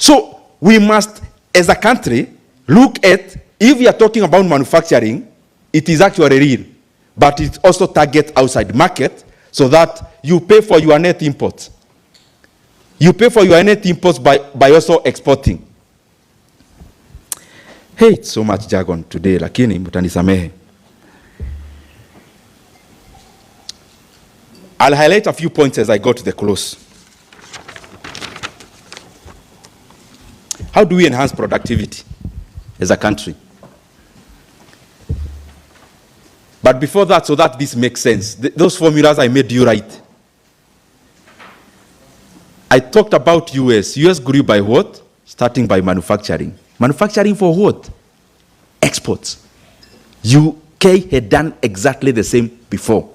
So we must, as a country, look at, if we are talking about manufacturing, it is actually real, but it also targets outside market so that you pay for your net imports. You pay for your net imports by also exporting. Hey, it's so much jargon today, lakini mutanisamehe. I'll highlight a few points as I go to the close. How do we enhance productivity as a country? But before that, so that this makes sense, those formulas I made you right. I talked about US. US grew by what? Starting by manufacturing. Manufacturing for what? Exports. UK had done exactly the same before.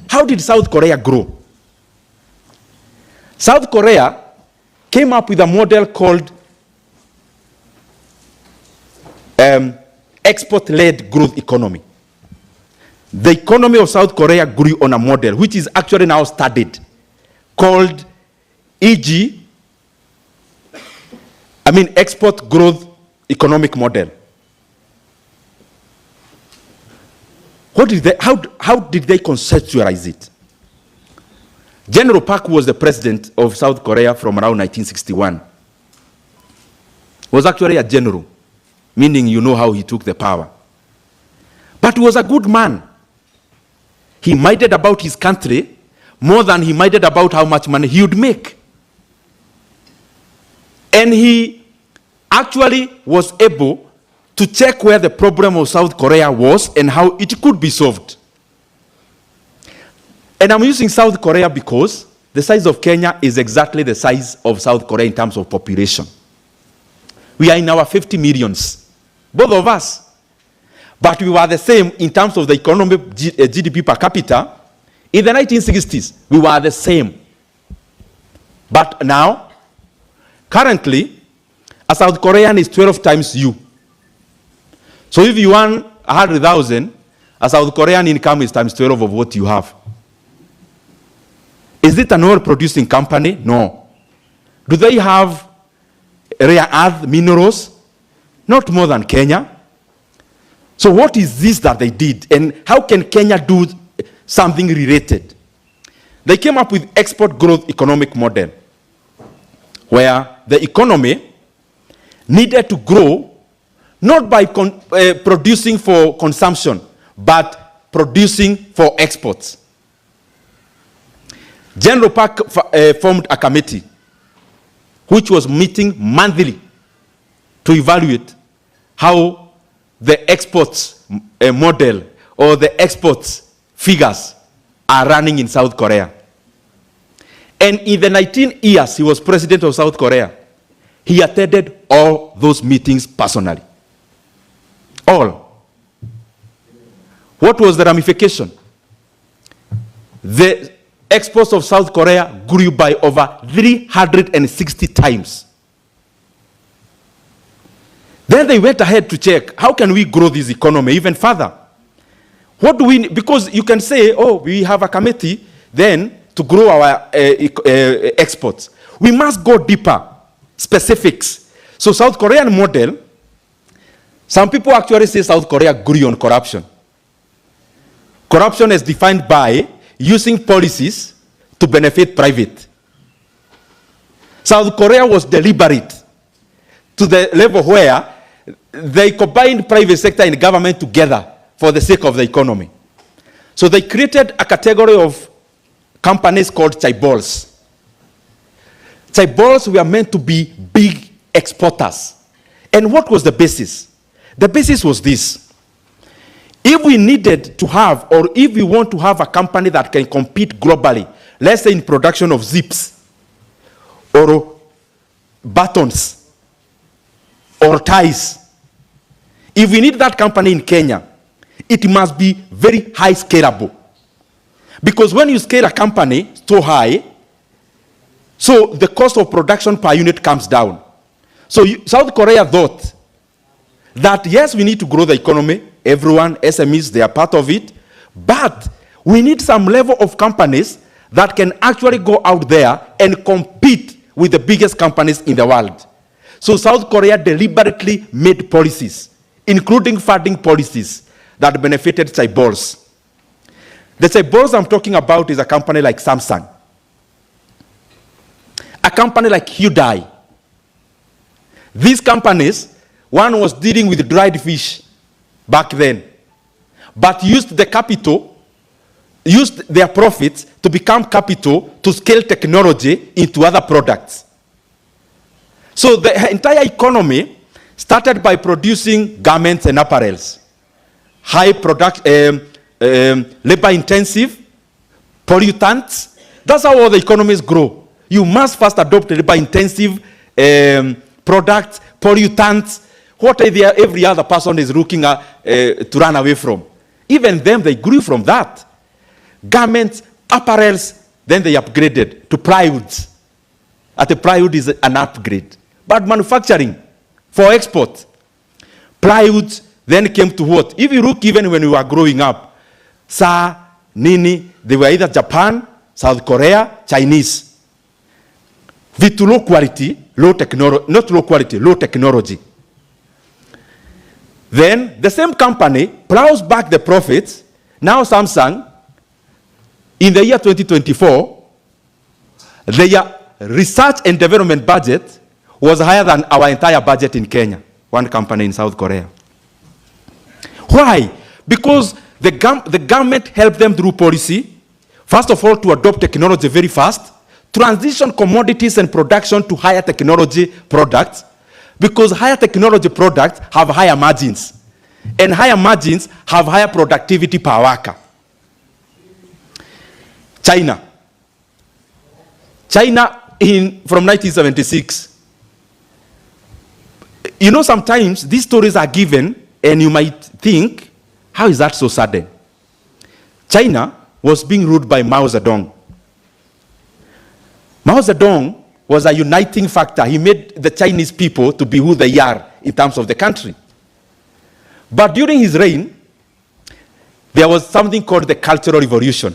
How did South Korea grow? South Korea came up with a model called export-led growth economy. The economy of South Korea grew on a model which is actually now studied, called export growth economic model. How did they conceptualize it? General Park was the president of South Korea from around 1961. Was actually a general, meaning you know how he took the power. But he was a good man. He minded about his country more than he minded about how much money he would make. And he actually was able to check where the problem of South Korea was and how it could be solved. And I'm using South Korea because the size of Kenya is exactly the size of South Korea in terms of population. We are in our 50 millions, both of us. But we were the same in terms of the economic GDP per capita. In the 1960s, we were the same. But now, currently, a South Korean is 12 times you. So if you earn 100,000, a South Korean income is times 12 of what you have. Is it an oil-producing company? No. Do they have rare earth minerals? Not more than Kenya. So what is this that they did? And how can Kenya do something related? They came up with export growth economic model, where the economy needed to grow not by producing for consumption, but producing for exports. General Park formed a committee which was meeting monthly to evaluate how the exports model or the exports figures are running in South Korea. And in the 19 years he was president of South Korea, he attended all those meetings personally. All. What was the ramification? The exports of South Korea grew by over 360 times. Then they went ahead to check, how can we grow this economy even further? What do we, because you can say, oh, we have a committee then to grow our exports. We must go deeper, specifics. So South Korean model, some people actually say South Korea grew on corruption. Corruption is defined by using policies to benefit private. South Korea was deliberate to the level where they combined private sector and government together for the sake of the economy. So they created a category of companies called chaebols. Chaebols were meant to be big exporters. And what was the basis? The basis was this. If we needed to have, or if we want to have a company that can compete globally, let's say in production of zips, or buttons, or ties, if we need that company in Kenya, it must be very high scalable. Because when you scale a company too high, so the cost of production per unit comes down. So South Korea thought that yes, we need to grow the economy. Everyone, SMEs, they are part of it. But we need some level of companies that can actually go out there and compete with the biggest companies in the world. So South Korea deliberately made policies, including funding policies, that benefited chaebols. The chaebols I'm talking about is a company like Samsung, a company like Hyundai. These companies, one was dealing with dried fish back then, but used the capital, used their profits to become capital to scale technology into other products. So the entire economy started by producing garments and apparels, high product, labor-intensive, pollutants. That's how all the economies grow. You must first adopt labor-intensive products, pollutants, what every other person is looking at to run away from. Even them, they grew from that. Garments, apparels, then they upgraded to plywoods. The plywood is an upgrade. But manufacturing for export, plywoods then came to what? If you look even when we were growing up, they were either Japan, South Korea, Chinese. With low quality, low technology, not low quality, low technology. Then the same company plows back the profits. Now Samsung, in the year 2024, their research and development budget was higher than our entire budget in Kenya, one company in South Korea. Why? Because the government helped them through policy, first of all, to adopt technology very fast, transition commodities and production to higher technology products, because higher technology products have higher margins, and higher margins have higher productivity per worker. China from 1976. You know, sometimes these stories are given and you might think, how is that so sudden? China was being ruled by Mao Zedong. Mao Zedong was a uniting factor. He made the Chinese people to be who they are in terms of the country. But during his reign, there was something called the Cultural Revolution,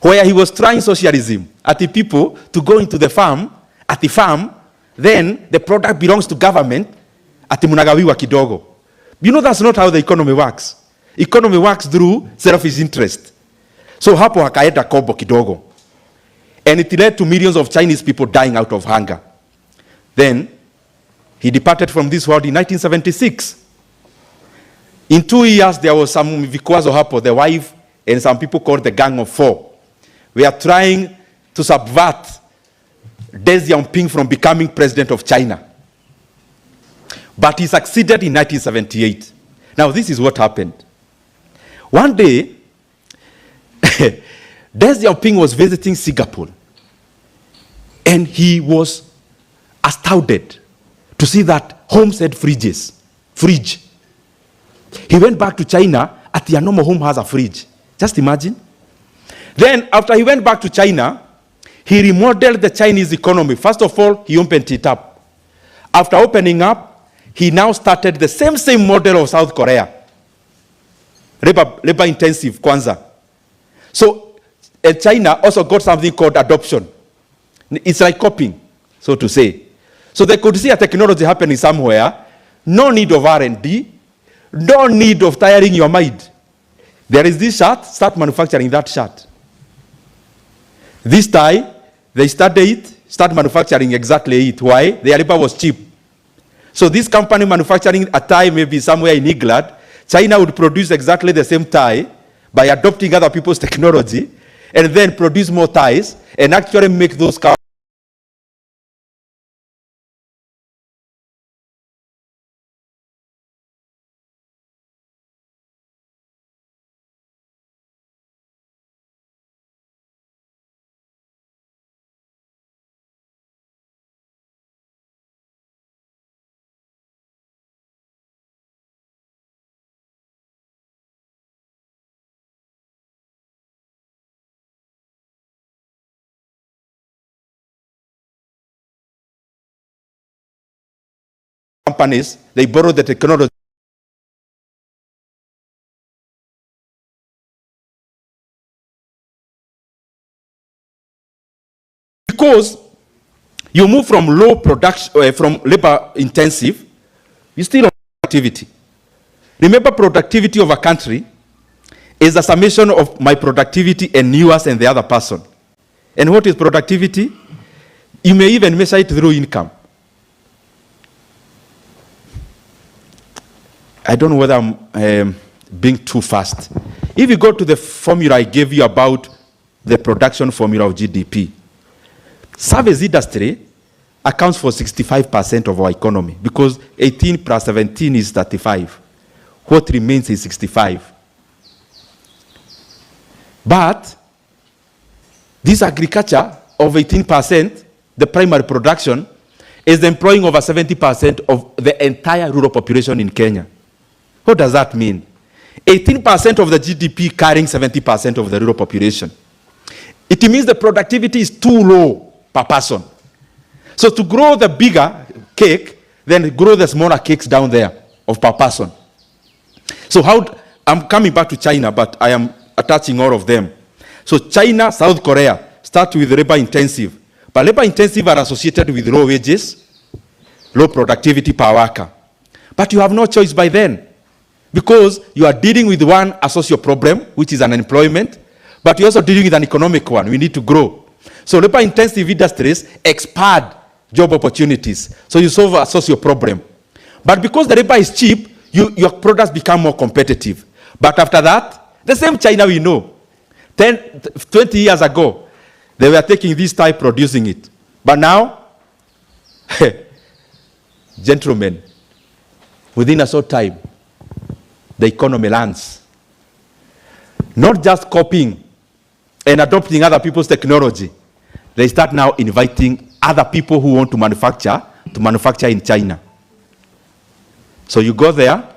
where he was trying socialism, at the people to go into the farm, at the farm, then the product belongs to government, at the munagawiwa kidogo. You know, that's not how the economy works. Economy works through selfish interest. So hapo hakaenda kobo kidogo. And it led to millions of Chinese people dying out of hunger. Then he departed from this world in 1976. In 2 years, there was some vikwazo hapo, the wife and some people called the Gang of Four. We are trying to subvert Deng Xiaoping from becoming president of China. But he succeeded in 1978. Now, this is what happened. One day, Deng Xiaoping was visiting Singapore, and he was astounded to see that homes had fridge. He went back to China, at the normal home has a fridge. Just imagine. Then, after he went back to China, he remodeled the Chinese economy. First of all, he opened it up. After opening up, he now started the same model of South Korea. Labor intensive, kwanza. So, China also got something called adoption. It's like copying, so to say. So they could see a technology happening somewhere, no need of R&D, no need of tiring your mind. There is this shirt, start manufacturing that shirt. This tie, they start manufacturing exactly it. Why? Their labor was cheap. So this company manufacturing a tie maybe somewhere in England, China would produce exactly the same tie by adopting other people's technology, and then produce more ties and actually make those companies, they borrow the technology. Because You move from low production, from labor intensive, you still on productivity. Remember, productivity of a country is the summation of my productivity and yours and the other person. And what is productivity? You may even measure it through income. I don't know whether I'm being too fast. If you go to the formula I gave you about the production formula of GDP, service industry accounts for 65% of our economy because 18 plus 17 is 35. What remains is 65. But this agriculture of 18%, the primary production, is employing over 70% of the entire rural population in Kenya. What does that mean? 18% of the GDP carrying 70% of the rural population. It means the productivity is too low per person. So to grow the bigger cake, then grow the smaller cakes down there of per person. So I'm coming back to China, but I am attaching all of them. So China, South Korea, start with labor intensive. But labor intensive are associated with low wages, low productivity per worker. But you have no choice by then, because you are dealing with one social problem, which is unemployment, but you're also dealing with an economic one. We need to grow. So labor intensive industries expand job opportunities. So you solve a social problem. But because the labor is cheap, your products become more competitive. But after that, the same China we know, 20 years ago, they were taking this type, producing it. But now, gentlemen, within a short time, the economy lands. Not just copying and adopting other people's technology. They start now inviting other people who want to manufacture in China. So you go there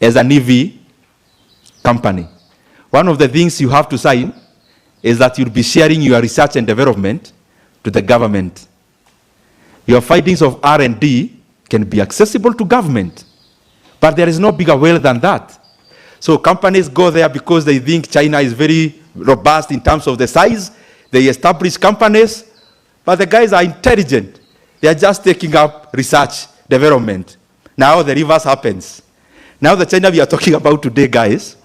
as an EV company. One of the things you have to sign is that you'll be sharing your research and development to the government. Your findings of R&D can be accessible to government, but there is no bigger whale than that. So companies go there because they think China is very robust in terms of the size. They establish companies, but the guys are intelligent. They are just taking up research, development. Now the reverse happens. Now the China we are talking about today, guys,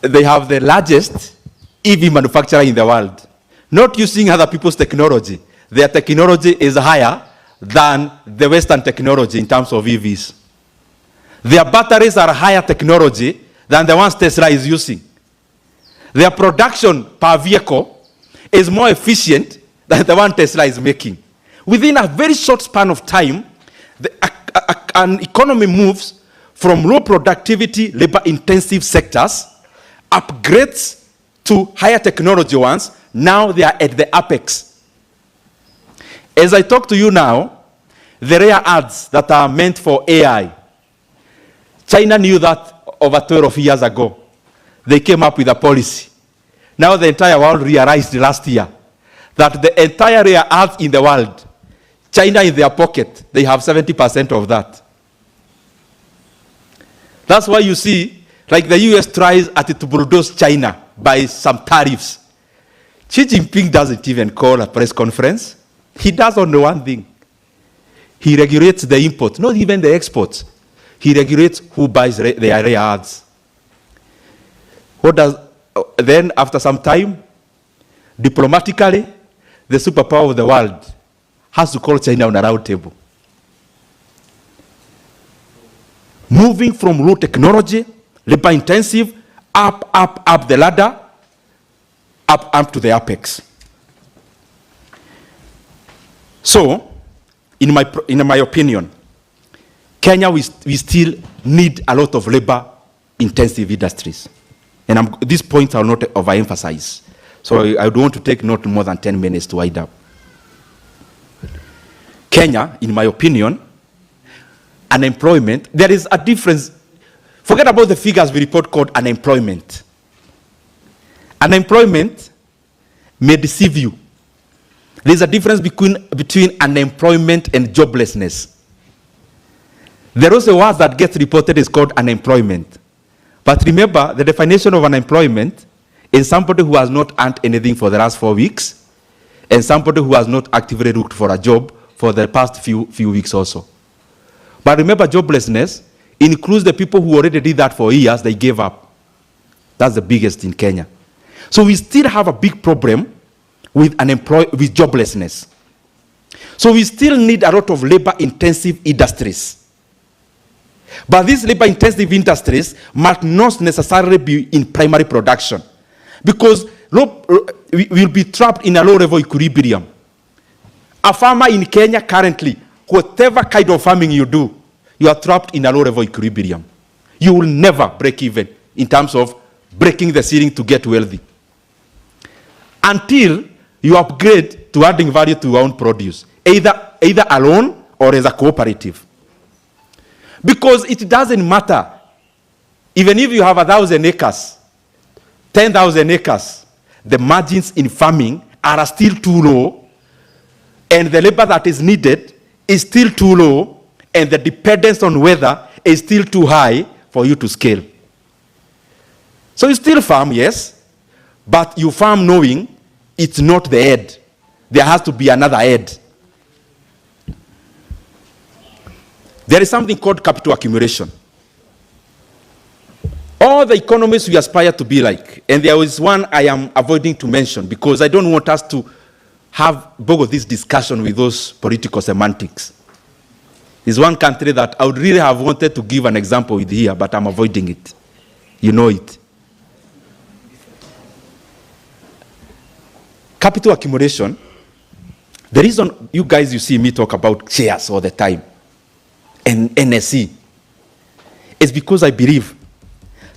they have the largest EV manufacturer in the world. Not using other people's technology. Their technology is higher than the Western technology in terms of EVs. Their batteries are higher technology than the ones Tesla is using. Their production per vehicle is more efficient than the one Tesla is making. Within a very short span of time, an economy moves from low productivity, labor-intensive sectors, upgrades to higher technology ones. Now they are at the apex. As I talk to you now, the rare ads that are meant for AI, China knew that over 12 years ago. They came up with a policy. Now the entire world realized last year that the entire rare ads in the world, China in their pocket, they have 70% of that. That's why you see, like the US tries to bulldoze China by some tariffs. Xi Jinping doesn't even call a press conference. He does only one thing. He regulates the imports, not even the exports. He regulates who buys their rare ads. Then after some time, diplomatically, the superpower of the world has to call China on a round table. Moving from low technology, labor intensive, up the ladder, up to the apex. So, in my opinion, Kenya, we still need a lot of labor intensive industries. And these points I will not overemphasize. So I don't want to take not more than 10 minutes to wind up. Kenya, in my opinion, unemployment, there is a difference. Forget about the figures we report called unemployment. Unemployment may deceive you. There's a difference between unemployment and joblessness. There is a word that gets reported is called unemployment. But remember, the definition of unemployment is somebody who has not earned anything for the last 4 weeks and somebody who has not actively looked for a job for the past few weeks also. But remember, joblessness includes the people who already did that for years, they gave up. That's the biggest in Kenya. So we still have a big problem with with joblessness. So we still need a lot of labor-intensive industries. But these labor-intensive industries must not necessarily be in primary production, because we will be trapped in a low-level equilibrium. A farmer in Kenya currently, whatever kind of farming you do, you are trapped in a low-level equilibrium. You will never break even in terms of breaking the ceiling to get wealthy until you upgrade to adding value to your own produce, either alone or as a cooperative. Because it doesn't matter, even if you have 1,000 acres, 10,000 acres, the margins in farming are still too low, and the labor that is needed is still too low, and the dependence on weather is still too high for you to scale. So you still farm, yes, but you farm knowing it's not the head. There has to be another head. There is something called capital accumulation. All the economies we aspire to be like, and there is one I am avoiding to mention because I don't want us to have both of this discussion with those political semantics. There's one country that I would really have wanted to give an example with here, but I'm avoiding it. You know it. Capital accumulation, the reason you guys, you see me talk about shares all the time and NSE is because I believe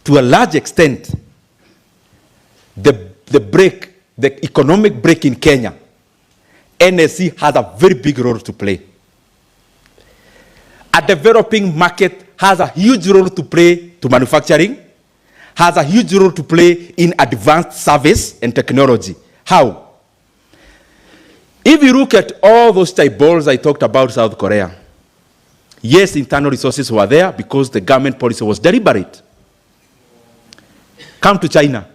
to a large extent the economic break in Kenya, NSE has a very big role to play. A developing market has a huge role to play to manufacturing, has a huge role to play in advanced service and technology. How? If you look at all those type balls I talked about South Korea, yes, internal resources were there because the government policy was deliberate. Come to China.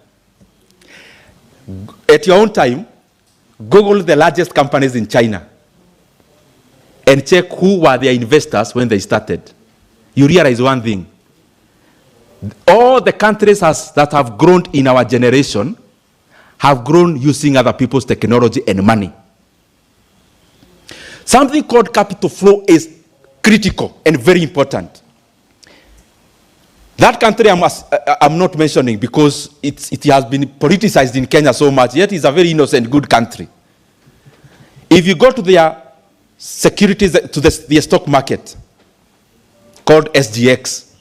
At your own time, Google the largest companies in China and check who were their investors when they started. You realize one thing. All the countries that have grown in our generation have grown using other people's technology and money. Something called capital flow is critical and very important. That country I'm not mentioning because it has been politicized in Kenya so much, yet it's a very innocent, good country. If you go to their securities, to their stock market, called SGX,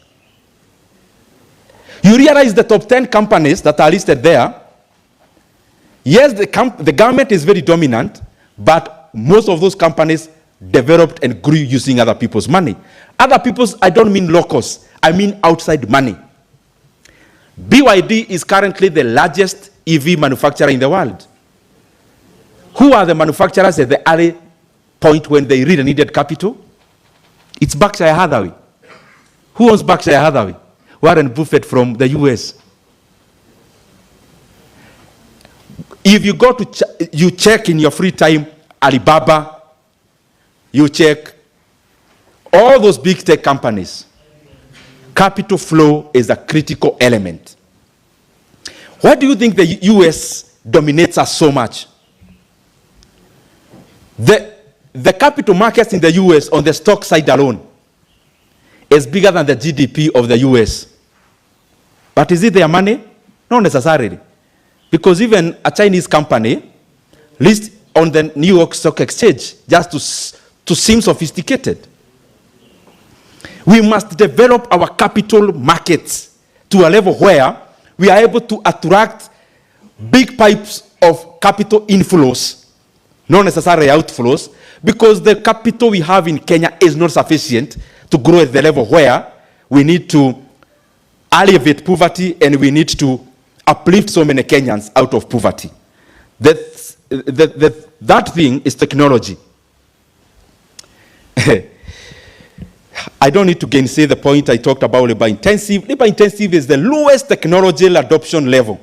you realize the top 10 companies that are listed there, yes, the government is very dominant, but most of those companies developed and grew using other people's money. Other people's, I don't mean locals, I mean outside money. BYD is currently the largest EV manufacturer in the world. Who are the manufacturers at the early point when they really needed capital? It's Berkshire Hathaway. Who owns Berkshire Hathaway? Warren Buffett from the US. If you go to, you check in your free time, Alibaba, you check all those big tech companies. Capital flow is a critical element. Why do you think the US dominates us so much? The capital markets in the US on the stock side alone is bigger than the GDP of the US. But is it their money? Not necessarily. Because even a Chinese company lists on the New York Stock Exchange just to seem sophisticated. We must develop our capital markets to a level where we are able to attract big pipes of capital inflows, not necessarily outflows, because the capital we have in Kenya is not sufficient to grow at the level where we need to alleviate poverty and we need to uplift so many Kenyans out of poverty. That thing is technology. I don't need to gainsay the point I talked about labor intensive. Labor intensive is the lowest technological adoption level.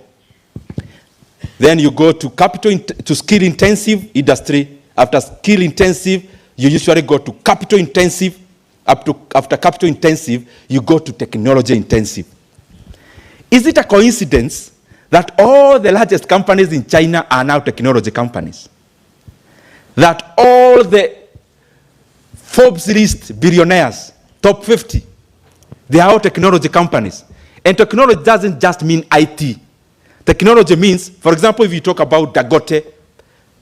Then you go to to skill-intensive industry. After skill-intensive, you usually go to capital-intensive. After capital-intensive, you go to technology-intensive. Is it a coincidence that all the largest companies in China are now technology companies? That all the Forbes list billionaires, top 50, they are all technology companies. And technology doesn't just mean IT. Technology means, for example, if you talk about Dangote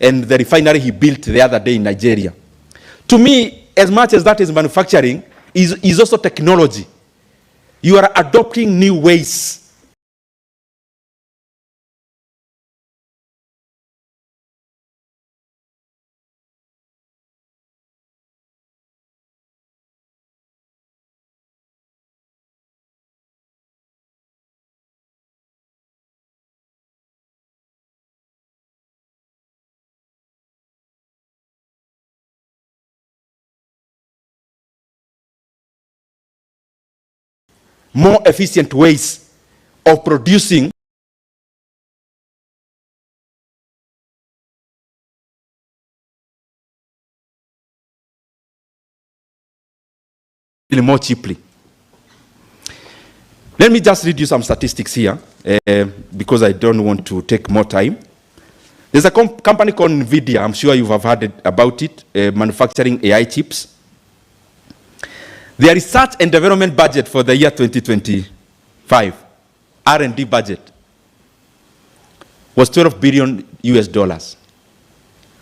and the refinery he built the other day in Nigeria. To me, as much as that is manufacturing, is also technology. You are adopting new ways. More efficient ways of producing more cheaply. Let me just read you some statistics here because I don't want to take more time. There's a company called NVIDIA, I'm sure you have heard about it, manufacturing AI chips. Their research and development budget for the year 2025, R&D budget, was 12 billion US dollars,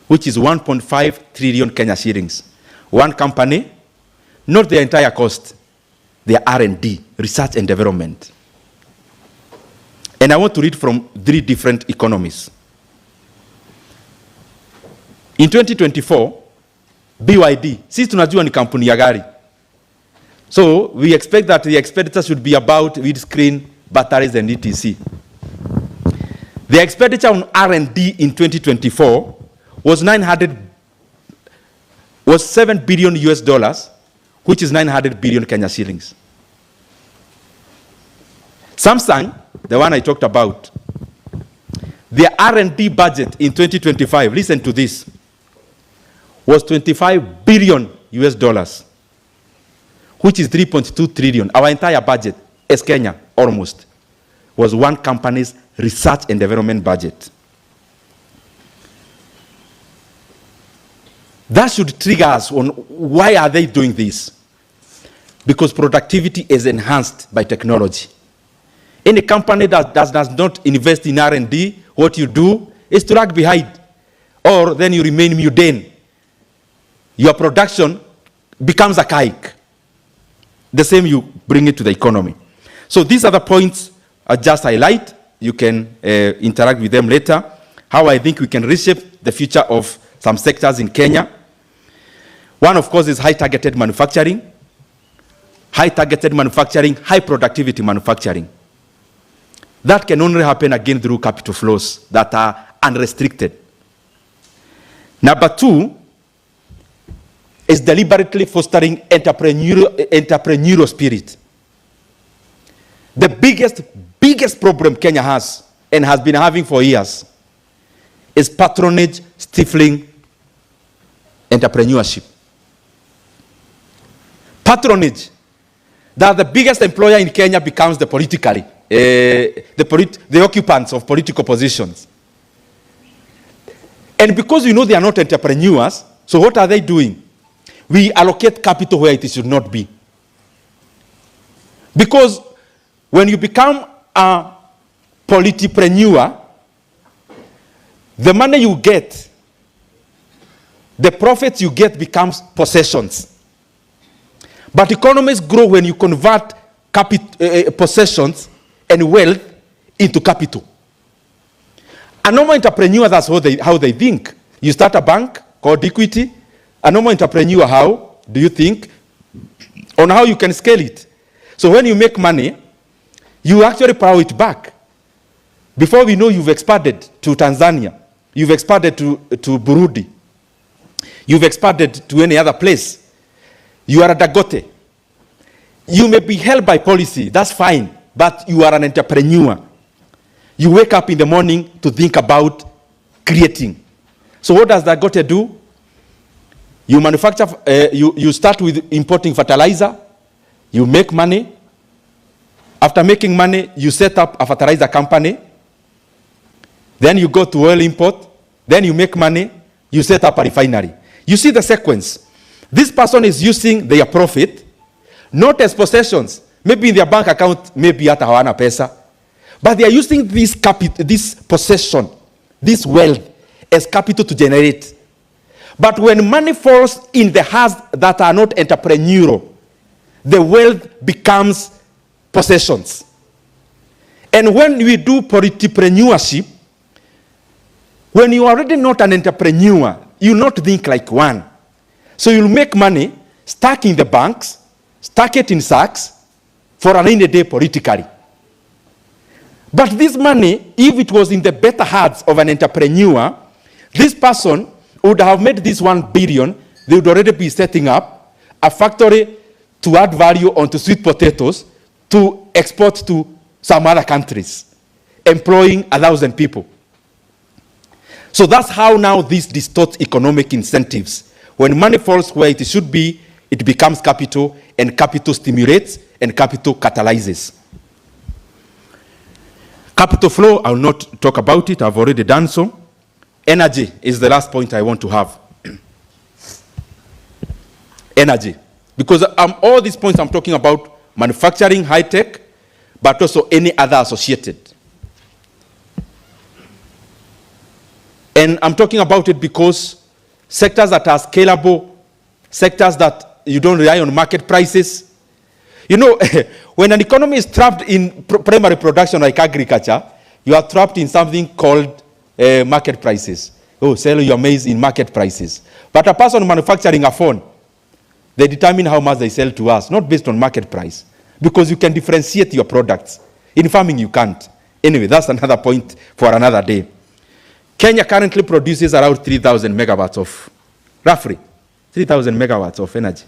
which is 1.5 trillion Kenya shillings. One company, not the entire cost, their R&D, research and development. And I want to read from 3 different economies. In 2024, BYD, sisi tunajua ni kampuni ya gari. So we expect that the expenditure should be about windscreen, batteries, and etc. The expenditure on R&D in 2024 was 7 billion US dollars, which is 900 billion Kenya shillings. Samsung, the one I talked about, their R&D budget in 2025, listen to this, was 25 billion US dollars. Which is 3.2 trillion. Our entire budget, as Kenya, almost, was one company's research and development budget. That should trigger us on why are they doing this? Because productivity is enhanced by technology. Any company that does not invest in R&D, what you do is to lag behind, or then you remain mundane. Your production becomes archaic. The same you bring it to the economy. So these are the points I just highlight. You can interact with them later. How I think we can reshape the future of some sectors in Kenya. One, of course, is high targeted manufacturing. High targeted manufacturing, high productivity manufacturing. That can only happen again through capital flows that are unrestricted. Number 2, is deliberately fostering entrepreneurial spirit. The biggest problem Kenya has and has been having for years is patronage stifling entrepreneurship. Patronage, that the biggest employer in Kenya becomes the politically, the occupants of political positions. And because we know they are not entrepreneurs, so what are they doing? We allocate capital where it should not be. Because when you become a politipreneur, the money you get, the profits you get becomes possessions. But economies grow when you convert possessions and wealth into capital. A normal entrepreneur, that's how they think. You start a bank called Equity. A normal entrepreneur, how do you think on how you can scale it? So when you make money, you actually plow it back. Before we know, you've expanded to Tanzania. You've expanded to Burundi. You've expanded to any other place. You are a Dangote. You may be held by policy, that's fine, but you are an entrepreneur. you wake up in the morning to think about creating. So what does Dangote do? You manufacture, you start with importing fertilizer, you make money. After making money, you set up a fertilizer company. Then you go to oil import. Then you make money, you set up a refinery. You see the sequence. This person is using their profit, not as possessions. Maybe in their bank account, maybe hata hawana pesa. But they are using this possession, this wealth, as capital to generate. But when money falls in the hands that are not entrepreneurial, the wealth becomes possessions. And when we do entrepreneurship, when you are already not an entrepreneur, you not think like one. So you'll make money, stack in the banks, stack it in sacks for a rainy day politically. But this money, if it was in the better hands of an entrepreneur, this person would have made this 1 billion. They would already be setting up a factory to add value onto sweet potatoes to export to some other countries, employing 1,000 people. So that's how now this distorts economic incentives. When money falls where it should be, it becomes capital, and capital stimulates, and capital catalyzes. Capital flow, I will not talk about it, I've already done so. Energy is the last point I want to have. Energy. Because all these points I'm talking about, manufacturing, high tech, but also any other associated. And I'm talking about it because sectors that are scalable, sectors that you don't rely on market prices. You know, when an economy is trapped in primary production like agriculture, you are trapped in something called market prices. Oh, sell your maize in market prices. But a person manufacturing a phone, they determine how much they sell to us, not based on market price, because you can differentiate your products. In farming, you can't. Anyway, that's another point for another day. Kenya currently produces around 3,000 megawatts of, roughly, 3,000 megawatts of energy.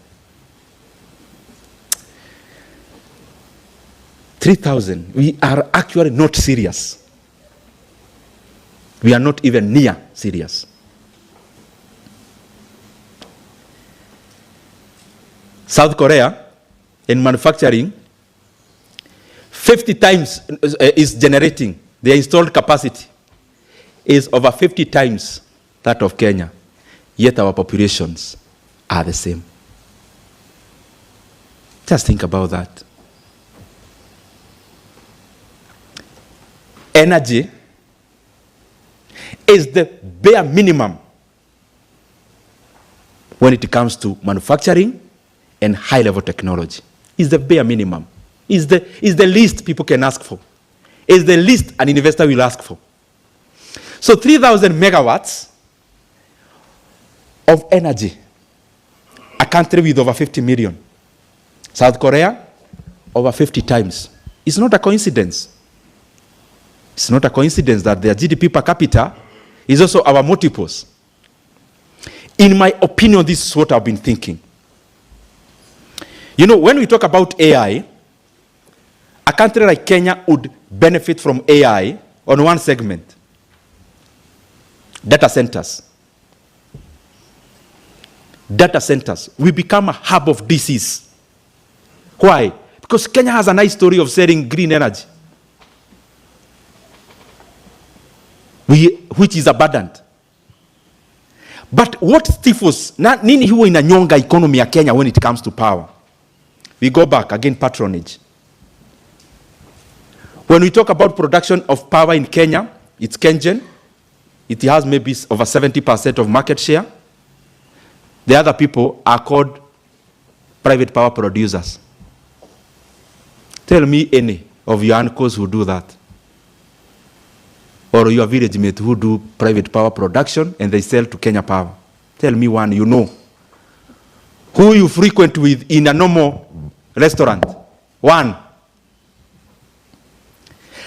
3,000. We are actually not serious. We are not even near serious. South Korea, in manufacturing, 50 times is generating. The installed capacity is over 50 times that of Kenya, yet our populations are the same. Just think about that. Energy is the bare minimum when it comes to manufacturing and high-level technology. It's the bare minimum. It's the least people can ask for. It's the least an investor will ask for. So 3,000 megawatts of energy. A country with over 50 million. South Korea, over 50 times. It's not a coincidence. It's not a coincidence that their GDP per capita is also our multiples. In my opinion, this is what I've been thinking. You know, when we talk about AI, a country like Kenya would benefit from AI on one segment. Data centers. Data centers. We become a hub of disease. Why? Because Kenya has a nice story of selling green energy, which is abundant. But what stifles, nini huwa inanyonga economy ya Kenya when it comes to power? We go back again, patronage. When we talk about production of power in Kenya, it's KenGen. It has maybe over 70% of market share. The other people are called private power producers. Tell me any of your uncles who do that. Or your village mate who do private power production and they sell to Kenya Power. Tell me one you know. Who you frequent with in a normal restaurant. One.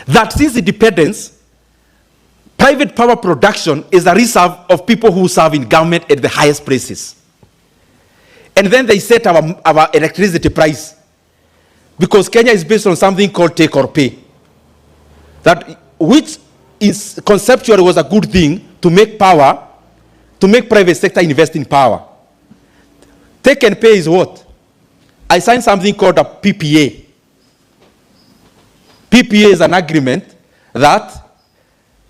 That since independence, private power production is a reserve of people who serve in government at the highest places. And then they set our electricity price. Because Kenya is based on something called take or pay. That which is conceptually was a good thing to make power, to make private sector invest in power. Take and pay is what? I signed something called a PPA. PPA is an agreement that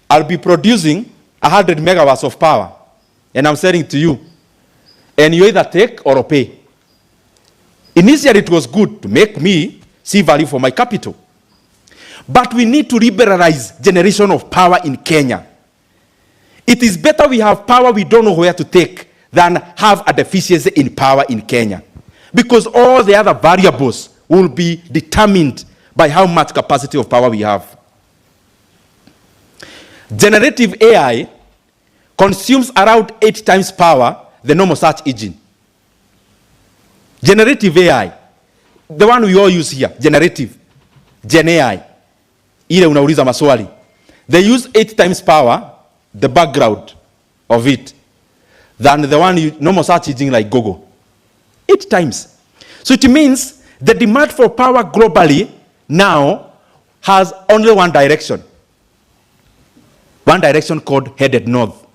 I'll be producing 100 megawatts of power, and I'm selling to you. And you either take or pay. Initially, it was good to make me see value for my capital. But we need to liberalize generation of power in Kenya. It is better we have power we don't know where to take than have a deficiency in power in Kenya. Because all the other variables will be determined by how much capacity of power we have. Generative AI consumes around 8 times power the normal search engine. Generative AI, the one we all use here, generative, Gen AI, ile unauliza maswali. They use 8 times power, the background of it, than the one you normal search engine like Google. 8 times. So it means the demand for power globally now has only one direction. One direction called headed north.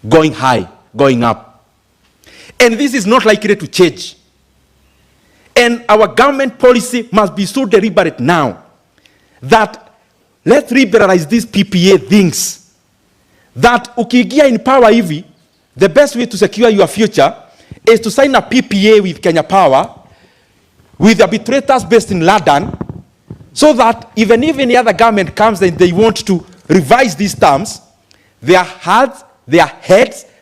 Going high, going up. And this is not likely to change. And our government policy must be so deliberate now that let's liberalize these PPA things. That ukiingia in power hivi, the best way to secure your future is to sign a PPA with Kenya Power, with arbitrators based in London, so that even if any other government comes and they want to revise these terms, their heads,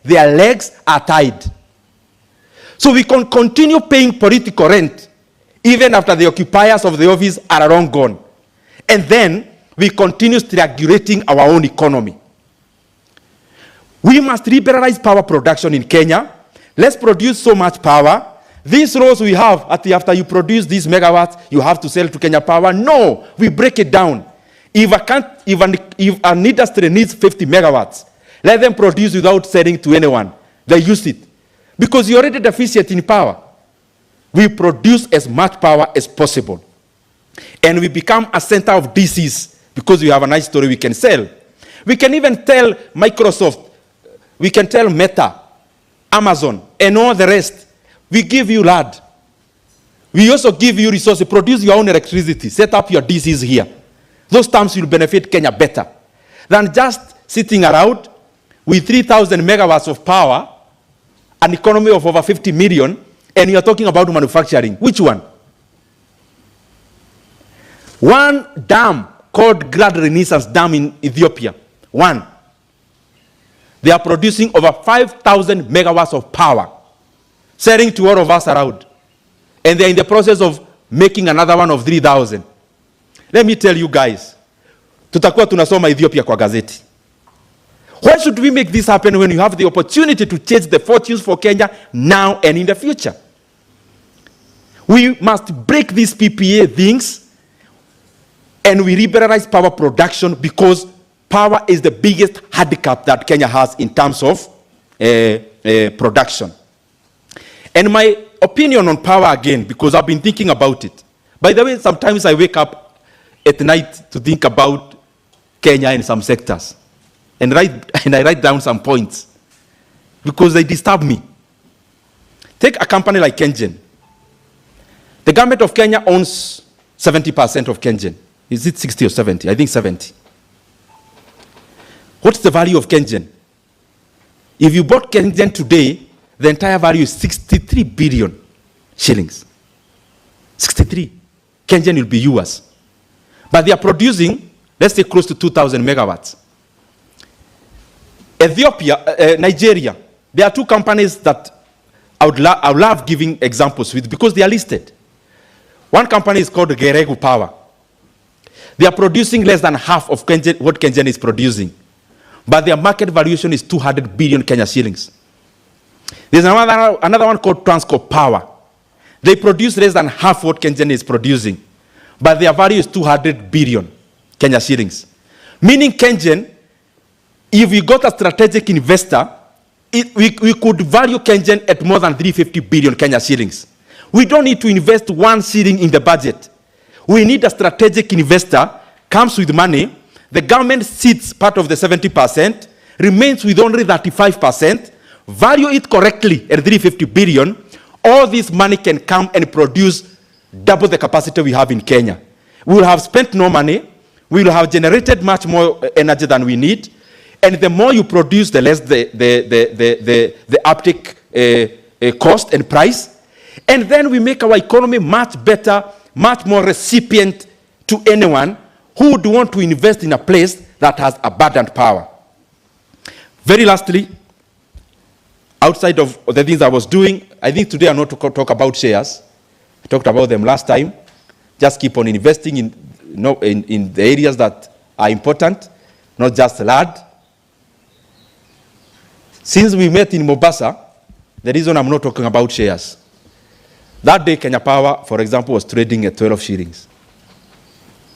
their legs are tied. So we can continue paying political rent even after the occupiers of the office are long gone. And then we continue strangulating our own economy. We must liberalize power production in Kenya. Let's produce so much power. These laws we have, after you produce these megawatts, you have to sell to Kenya Power. No, we break it down. If an industry needs 50 megawatts, let them produce without selling to anyone. They use it. Because you're already deficient in power. We produce as much power as possible. And we become a center of disease because we have a nice story we can sell. We can even tell Microsoft, we can tell Meta, Amazon, and all the rest, we give you land. We also give you resources. Produce your own electricity. Set up your DCs here. Those terms will benefit Kenya better than just sitting around with 3,000 megawatts of power, an economy of over 50 million, and you're talking about manufacturing. Which one? One dam called Grand Renaissance Dam in Ethiopia. One. They are producing over 5,000 megawatts of power, selling to all of us around. And they're in the process of making another one of 3,000. Let me tell you guys, tutakuwa tunasoma Ethiopia kwa gazeti. Why should we make this happen when you have the opportunity to change the fortunes for Kenya now and in the future? We must break these PPA things and we liberalize power production because power is the biggest handicap that Kenya has in terms of production. And my opinion on power again, because I've been thinking about it. By the way, sometimes I wake up at night to think about Kenya in some sectors. And I write down some points because they disturb me. Take a company like Kengen. The government of Kenya owns 70% of Kengen. Is it 60 or 70? I think 70. What's the value of Kengen? If you bought Kengen today, the entire value is 63 billion shillings. 63. Kengen will be yours. But they are producing, let's say, close to 2,000 megawatts. Ethiopia, Nigeria, there are two companies that I would love giving examples with because they are listed. One company is called Geregu Power. They are producing less than half of what Kengen is producing. But their market valuation is 200 billion Kenya shillings. There's another one called Transco Power. They produce less than half what Kengen is producing. But their value is 200 billion Kenya shillings. Meaning Kengen, if we got a strategic investor, we could value Kengen at more than 350 billion Kenya shillings. We don't need to invest 1 shilling in the budget. We need a strategic investor, comes with money, The government sits part of the 70%, remains with only 35%, value it correctly at 350 billion, all this money can come and produce double the capacity we have in Kenya. We will have spent no money, we will have generated much more energy than we need, and the more you produce, the less the uptake cost and price. And then we make our economy much better, much more recipient to anyone who would want to invest in a place that has abundant power. Very lastly, outside of the things I was doing, I think today I'm not to talk about shares. I talked about them last time. Just keep on investing in the areas that are important, not just land. Since we met in Mombasa, the reason I'm not talking about shares, that day Kenya Power, for example, was trading at 12 shillings.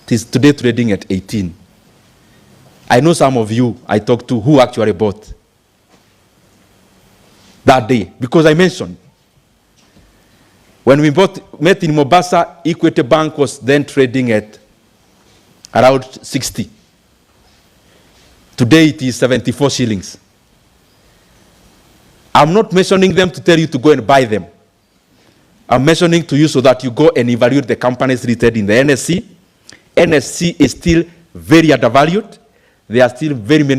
It is today trading at 18. I know some of you I talked to who actually bought that day, because I mentioned, when we met in Mombasa, Equity Bank was then trading at around 60. Today it is 74 shillings. I'm not mentioning them to tell you to go and buy them. I'm mentioning to you so that you go and evaluate the companies listed in the NSC. NSC is still very undervalued. There are still very many